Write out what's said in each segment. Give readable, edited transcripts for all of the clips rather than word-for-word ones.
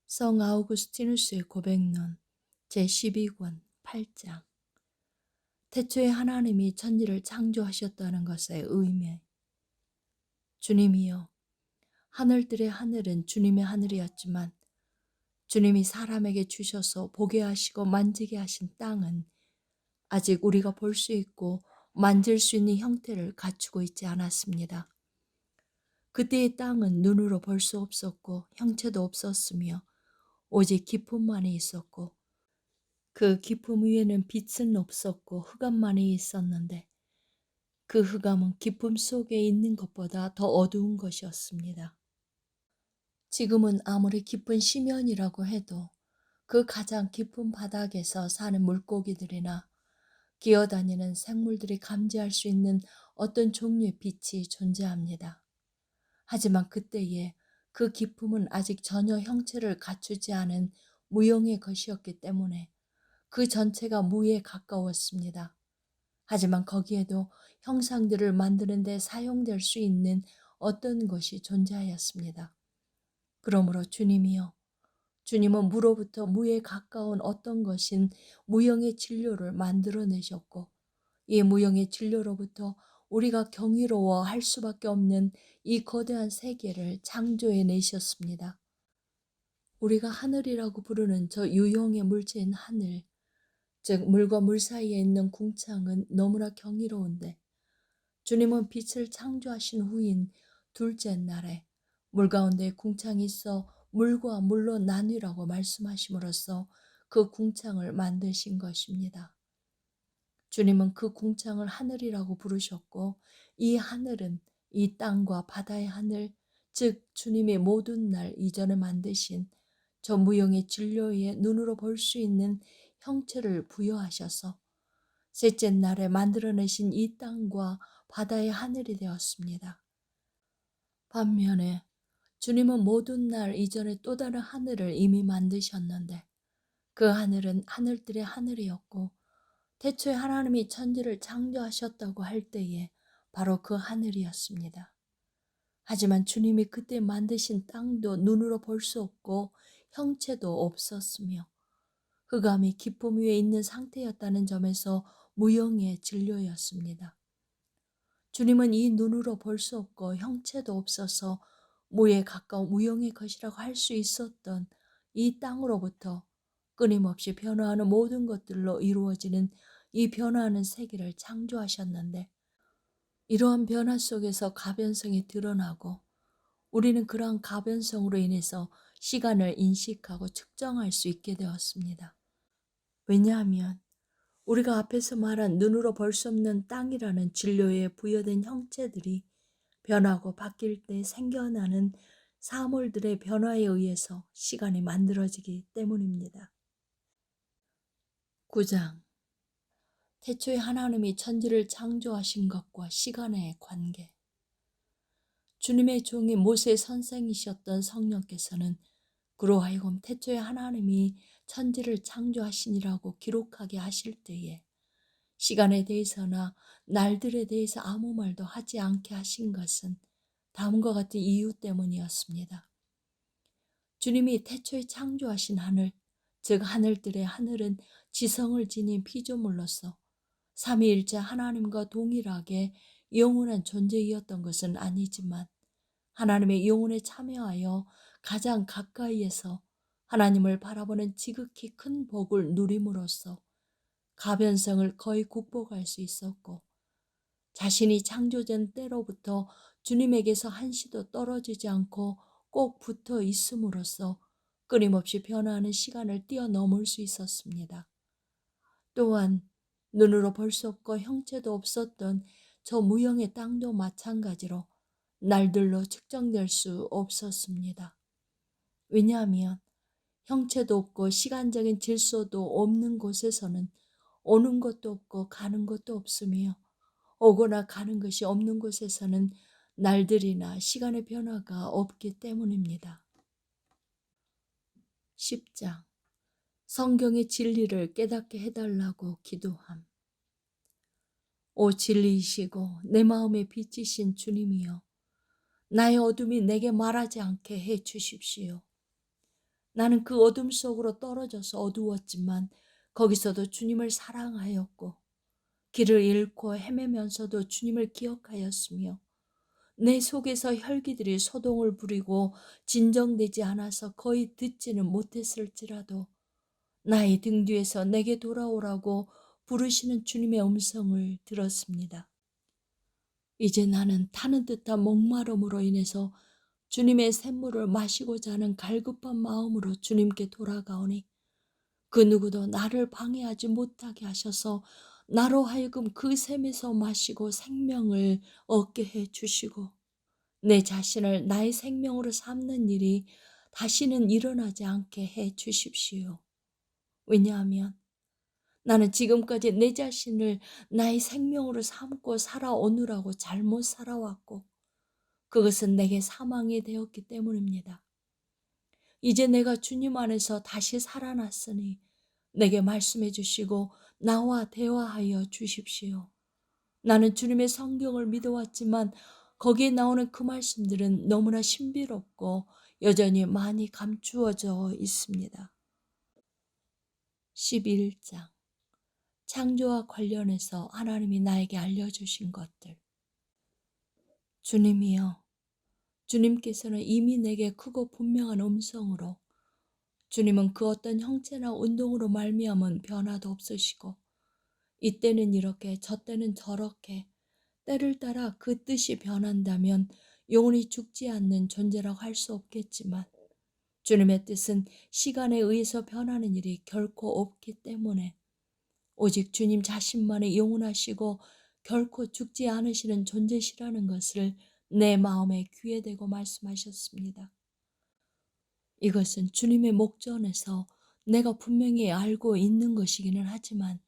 성 아우구스티누스의 고백론 제12권 8장. 태초에 하나님이 천지를 창조하셨다는 것의 의미. 주님이여, 하늘들의 하늘은 주님의 하늘이었지만 주님이 사람에게 주셔서 보게 하시고 만지게 하신 땅은 아직 우리가 볼 수 있고 만질 수 있는 형태를 갖추고 있지 않았습니다. 그때의 땅은 눈으로 볼 수 없었고 형체도 없었으며 오직 기품만이 있었고 그 기품 위에는 빛은 없었고 흑암만이 있었는데 그 흑암은 기품 속에 있는 것보다 더 어두운 것이었습니다. 지금은 아무리 깊은 심연이라고 해도 그 가장 깊은 바닥에서 사는 물고기들이나 기어다니는 생물들이 감지할 수 있는 어떤 종류의 빛이 존재합니다. 하지만 그때에 그 기품은 아직 전혀 형체를 갖추지 않은 무형의 것이었기 때문에 그 전체가 무에 가까웠습니다. 하지만 거기에도 형상들을 만드는 데 사용될 수 있는 어떤 것이 존재하였습니다. 그러므로 주님이여, 주님은 무로부터 무에 가까운 어떤 것인 무형의 진료를 만들어내셨고 이 무형의 진료로부터 우리가 경이로워할 수밖에 없는 이 거대한 세계를 창조해내셨습니다. 우리가 하늘이라고 부르는 저 유형의 물체인 하늘, 즉 물과 물 사이에 있는 궁창은 너무나 경이로운데 주님은 빛을 창조하신 후인 둘째 날에 물 가운데 궁창이 있어 물과 물로 나뉘라고 말씀하심으로써 그 궁창을 만드신 것입니다. 주님은 그 궁창을 하늘이라고 부르셨고 이 하늘은 이 땅과 바다의 하늘, 즉 주님이 모든 날 이전에 만드신 저 무형의 진료의 눈으로 볼 수 있는 형체를 부여하셔서 셋째 날에 만들어내신 이 땅과 바다의 하늘이 되었습니다. 반면에 주님은 모든 날 이전에 또 다른 하늘을 이미 만드셨는데 그 하늘은 하늘들의 하늘이었고 태초에 하나님이 천지를 창조하셨다고 할 때에 바로 그 하늘이었습니다. 하지만 주님이 그때 만드신 땅도 눈으로 볼 수 없고 형체도 없었으며 흑암이 기품 위에 있는 상태였다는 점에서 무형의 진료였습니다. 주님은 이 눈으로 볼 수 없고 형체도 없어서 무에 가까운 무형의 것이라고 할 수 있었던 이 땅으로부터 끊임없이 변화하는 모든 것들로 이루어지는 이 변화하는 세계를 창조하셨는데 이러한 변화 속에서 가변성이 드러나고 우리는 그러한 가변성으로 인해서 시간을 인식하고 측정할 수 있게 되었습니다. 왜냐하면 우리가 앞에서 말한 눈으로 볼 수 없는 땅이라는 진료에 부여된 형체들이 변하고 바뀔 때 생겨나는 사물들의 변화에 의해서 시간이 만들어지기 때문입니다. 9장. 태초에 하나님이 천지를 창조하신 것과 시간의 관계. 주님의 종이 모세 선생이셨던 성령께서는 그로 하여금 태초에 하나님이 천지를 창조하시니라고 기록하게 하실 때에 시간에 대해서나 날들에 대해서 아무 말도 하지 않게 하신 것은 다음과 같은 이유 때문이었습니다. 주님이 태초에 창조하신 하늘, 즉 하늘들의 하늘은 지성을 지닌 피조물로서 삼위일체 하나님과 동일하게 영원한 존재이었던 것은 아니지만 하나님의 영혼에 참여하여 가장 가까이에서 하나님을 바라보는 지극히 큰 복을 누림으로써 가변성을 거의 극복할 수 있었고 자신이 창조된 때로부터 주님에게서 한시도 떨어지지 않고 꼭 붙어 있음으로써 끊임없이 변화하는 시간을 뛰어넘을 수 있었습니다. 또한 눈으로 볼 수 없고 형체도 없었던 저 무형의 땅도 마찬가지로 날들로 측정될 수 없었습니다. 왜냐하면 형체도 없고 시간적인 질서도 없는 곳에서는 오는 것도 없고 가는 것도 없으며 오거나 가는 것이 없는 곳에서는 날들이나 시간의 변화가 없기 때문입니다. 10장. 성경의 진리를 깨닫게 해달라고 기도함. 오 진리이시고 내 마음의 빛이신 주님이여, 나의 어둠이 내게 말하지 않게 해 주십시오. 나는 그 어둠 속으로 떨어져서 어두웠지만 거기서도 주님을 사랑하였고 길을 잃고 헤매면서도 주님을 기억하였으며 내 속에서 혈기들이 소동을 부리고 진정되지 않아서 거의 듣지는 못했을지라도 나의 등 뒤에서 내게 돌아오라고 부르시는 주님의 음성을 들었습니다. 이제 나는 타는 듯한 목마름으로 인해서 주님의 샘물을 마시고자 하는 갈급한 마음으로 주님께 돌아가오니 그 누구도 나를 방해하지 못하게 하셔서 나로 하여금 그 샘에서 마시고 생명을 얻게 해 주시고 내 자신을 나의 생명으로 삼는 일이 다시는 일어나지 않게 해 주십시오. 왜냐하면 나는 지금까지 내 자신을 나의 생명으로 삼고 살아오느라고 잘못 살아왔고 그것은 내게 사망이 되었기 때문입니다. 이제 내가 주님 안에서 다시 살아났으니 내게 말씀해 주시고 나와 대화하여 주십시오. 나는 주님의 성경을 믿어왔지만 거기에 나오는 그 말씀들은 너무나 신비롭고 여전히 많이 감추어져 있습니다. 11장 창조와 관련해서 하나님이 나에게 알려주신 것들. 주님이여, 주님께서는 이미 내게 크고 분명한 음성으로 주님은 그 어떤 형체나 운동으로 말미암은 변화도 없으시고 이때는 이렇게 저때는 저렇게 때를 따라 그 뜻이 변한다면 영원히 죽지 않는 존재라고 할 수 없겠지만 주님의 뜻은 시간에 의해서 변하는 일이 결코 없기 때문에 오직 주님 자신만이 영원하시고 결코 죽지 않으시는 존재시라는 것을 내 마음에 귀에 대고 말씀하셨습니다. 이것은 주님의 목전에서 내가 분명히 알고 있는 것이기는 하지만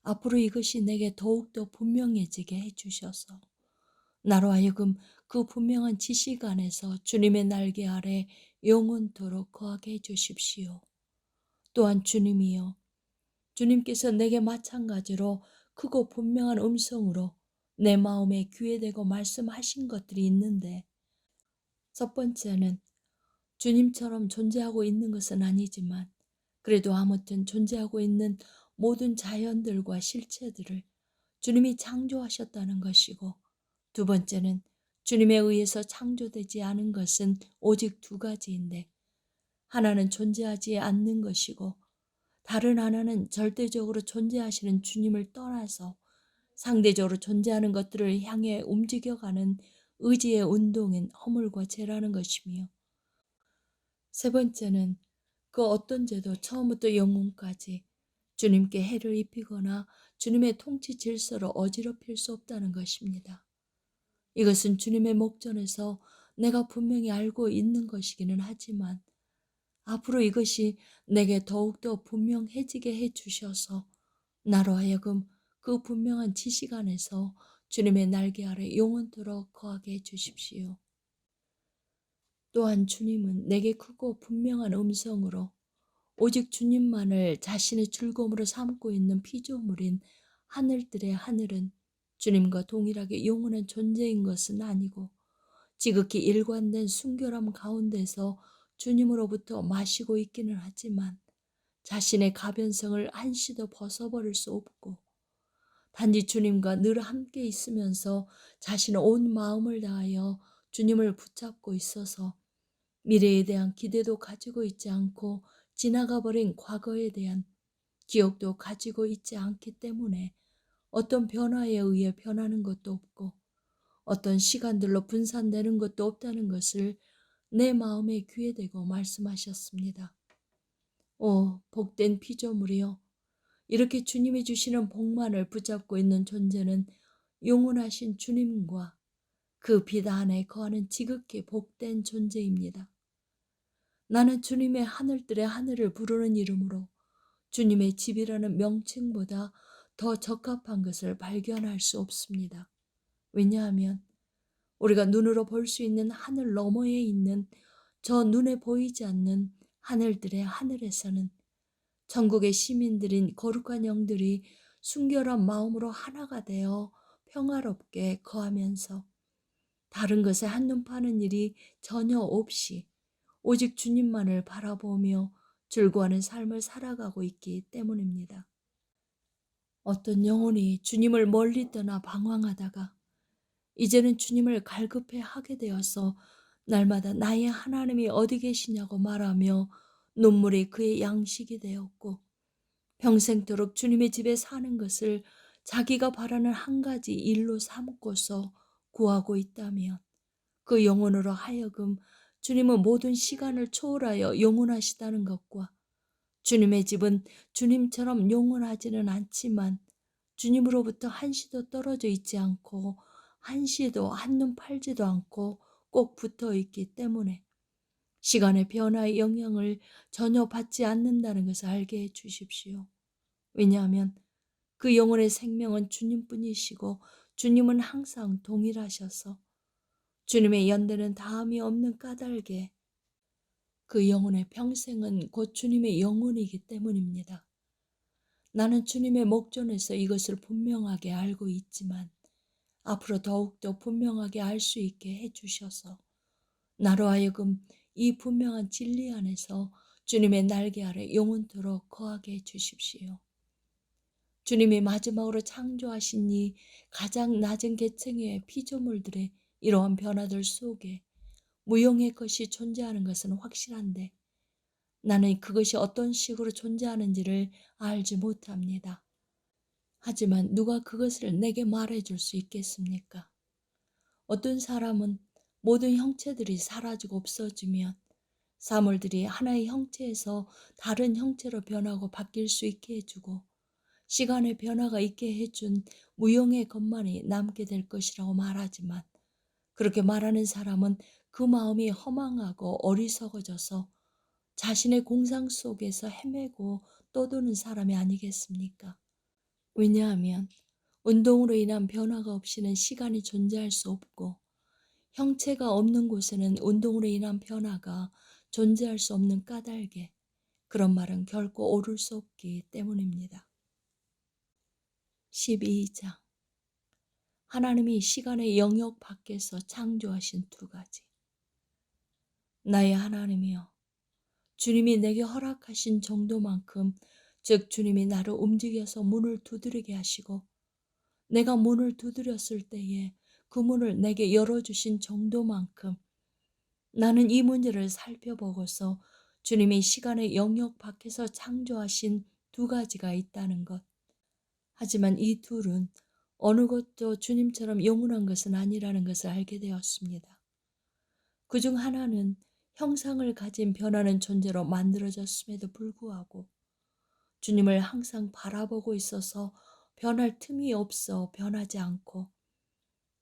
앞으로 이것이 내게 더욱더 분명해지게 해주셔서 나로 하여금 그 분명한 지식 안에서 주님의 날개 아래 영원토록 거하게 해주십시오. 또한 주님이여, 주님께서 내게 마찬가지로 크고 분명한 음성으로 내 마음에 귀에 대고 말씀하신 것들이 있는데 첫 번째는 주님처럼 존재하고 있는 것은 아니지만 그래도 아무튼 존재하고 있는 모든 자연들과 실체들을 주님이 창조하셨다는 것이고 두 번째는 주님에 의해서 창조되지 않은 것은 오직 두 가지인데 하나는 존재하지 않는 것이고 다른 하나는 절대적으로 존재하시는 주님을 떠나서 상대적으로 존재하는 것들을 향해 움직여가는 의지의 운동인 허물과 죄라는 것이며 세 번째는 그 어떤 죄도 처음부터 영혼까지 주님께 해를 입히거나 주님의 통치 질서를 어지럽힐 수 없다는 것입니다. 이것은 주님의 목전에서 내가 분명히 알고 있는 것이기는 하지만 앞으로 이것이 내게 더욱더 분명해지게 해주셔서 나로 하여금 그 분명한 지식 안에서 주님의 날개 아래 영원토록 거하게 해주십시오. 또한 주님은 내게 크고 분명한 음성으로 오직 주님만을 자신의 즐거움으로 삼고 있는 피조물인 하늘들의 하늘은 주님과 동일하게 영원한 존재인 것은 아니고 지극히 일관된 순결함 가운데서 주님으로부터 마시고 있기는 하지만 자신의 가변성을 한시도 벗어버릴 수 없고 단지 주님과 늘 함께 있으면서 자신의 온 마음을 다하여 주님을 붙잡고 있어서 미래에 대한 기대도 가지고 있지 않고 지나가 버린 과거에 대한 기억도 가지고 있지 않기 때문에 어떤 변화에 의해 변하는 것도 없고 어떤 시간들로 분산되는 것도 없다는 것을 내 마음에 귀에 대고 말씀하셨습니다. 오, 복된 피조물이여, 이렇게 주님이 주시는 복만을 붙잡고 있는 존재는 영원하신 주님과 그 빛 안에 거하는 지극히 복된 존재입니다. 나는 주님의 하늘들의 하늘을 부르는 이름으로 주님의 집이라는 명칭보다 더 적합한 것을 발견할 수 없습니다. 왜냐하면 우리가 눈으로 볼 수 있는 하늘 너머에 있는 저 눈에 보이지 않는 하늘들의 하늘에서는 천국의 시민들인 거룩한 영들이 순결한 마음으로 하나가 되어 평화롭게 거하면서 다른 것에 한눈 파는 일이 전혀 없이 오직 주님만을 바라보며 즐거워하는 삶을 살아가고 있기 때문입니다. 어떤 영혼이 주님을 멀리 떠나 방황하다가 이제는 주님을 갈급해 하게 되어서 날마다 나의 하나님이 어디 계시냐고 말하며 눈물이 그의 양식이 되었고 평생토록 주님의 집에 사는 것을 자기가 바라는 한 가지 일로 삼고서 구하고 있다면 그 영혼으로 하여금 주님은 모든 시간을 초월하여 영원하시다는 것과 주님의 집은 주님처럼 영원하지는 않지만 주님으로부터 한시도 떨어져 있지 않고 한시도 한눈 팔지도 않고 꼭 붙어 있기 때문에 시간의 변화의 영향을 전혀 받지 않는다는 것을 알게 해 주십시오. 왜냐하면 그 영혼의 생명은 주님뿐이시고 주님은 항상 동일하셔서 주님의 연대는 다함이 없는 까닭에 그 영혼의 평생은 곧 주님의 영혼이기 때문입니다. 나는 주님의 목전에서 이것을 분명하게 알고 있지만 앞으로 더욱더 분명하게 알 수 있게 해주셔서 나로 하여금 이 분명한 진리 안에서 주님의 날개 아래 영원토록 거하게 해주십시오. 주님이 마지막으로 창조하신 이 가장 낮은 계층의 피조물들의 이러한 변화들 속에 무용의 것이 존재하는 것은 확실한데 나는 그것이 어떤 식으로 존재하는지를 알지 못합니다. 하지만 누가 그것을 내게 말해줄 수 있겠습니까? 어떤 사람은 모든 형체들이 사라지고 없어지면 사물들이 하나의 형체에서 다른 형체로 변하고 바뀔 수 있게 해주고 시간의 변화가 있게 해준 무용의 것만이 남게 될 것이라고 말하지만 그렇게 말하는 사람은 그 마음이 허망하고 어리석어져서 자신의 공상 속에서 헤매고 떠도는 사람이 아니겠습니까? 왜냐하면 운동으로 인한 변화가 없이는 시간이 존재할 수 없고 형체가 없는 곳에는 운동으로 인한 변화가 존재할 수 없는 까닭에 그런 말은 결코 옳을 수 없기 때문입니다. 12장 하나님이 시간의 영역 밖에서 창조하신 두 가지. 나의 하나님이여, 주님이 내게 허락하신 정도만큼 즉 주님이 나를 움직여서 문을 두드리게 하시고 내가 문을 두드렸을 때에 그 문을 내게 열어주신 정도만큼 나는 이 문제를 살펴보고서 주님이 시간의 영역 밖에서 창조하신 두 가지가 있다는 것. 하지만 이 둘은 어느 것도 주님처럼 영원한 것은 아니라는 것을 알게 되었습니다. 그중 하나는 형상을 가진 변하는 존재로 만들어졌음에도 불구하고 주님을 항상 바라보고 있어서 변할 틈이 없어 변하지 않고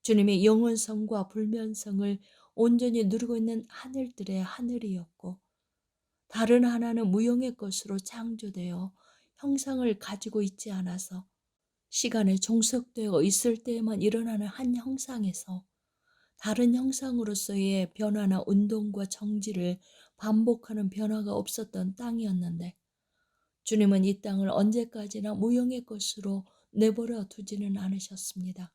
주님의 영원성과 불변성을 온전히 누리고 있는 하늘들의 하늘이었고 다른 하나는 무형의 것으로 창조되어 형상을 가지고 있지 않아서 시간에 종속되어 있을 때에만 일어나는 한 형상에서 다른 형상으로서의 변화나 운동과 정지를 반복하는 변화가 없었던 땅이었는데 주님은 이 땅을 언제까지나 무형의 것으로 내버려 두지는 않으셨습니다.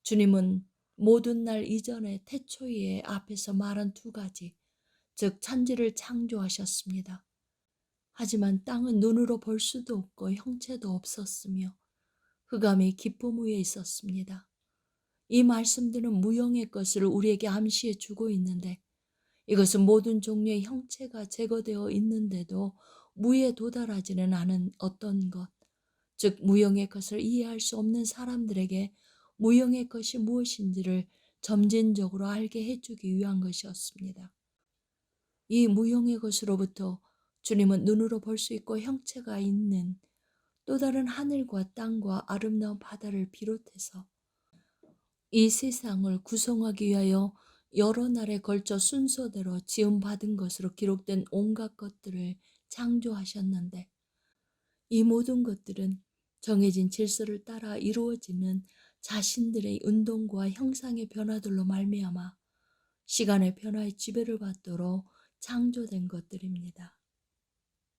주님은 모든 날 이전에 태초에 앞에서 말한 두 가지, 즉 천지를 창조하셨습니다. 하지만 땅은 눈으로 볼 수도 없고 형체도 없었으며 흑암이 깊음 위에 있었습니다. 이 말씀들은 무형의 것을 우리에게 암시해 주고 있는데 이것은 모든 종류의 형체가 제거되어 있는데도 무에 도달하지는 않은 어떤 것, 즉 무형의 것을 이해할 수 없는 사람들에게 무형의 것이 무엇인지를 점진적으로 알게 해주기 위한 것이었습니다. 이 무형의 것으로부터 주님은 눈으로 볼 수 있고 형체가 있는 또 다른 하늘과 땅과 아름다운 바다를 비롯해서 이 세상을 구성하기 위하여 여러 날에 걸쳐 순서대로 지음받은 것으로 기록된 온갖 것들을 창조하셨는데 이 모든 것들은 정해진 질서를 따라 이루어지는 자신들의 운동과 형상의 변화들로 말미암아 시간의 변화의 지배를 받도록 창조된 것들입니다.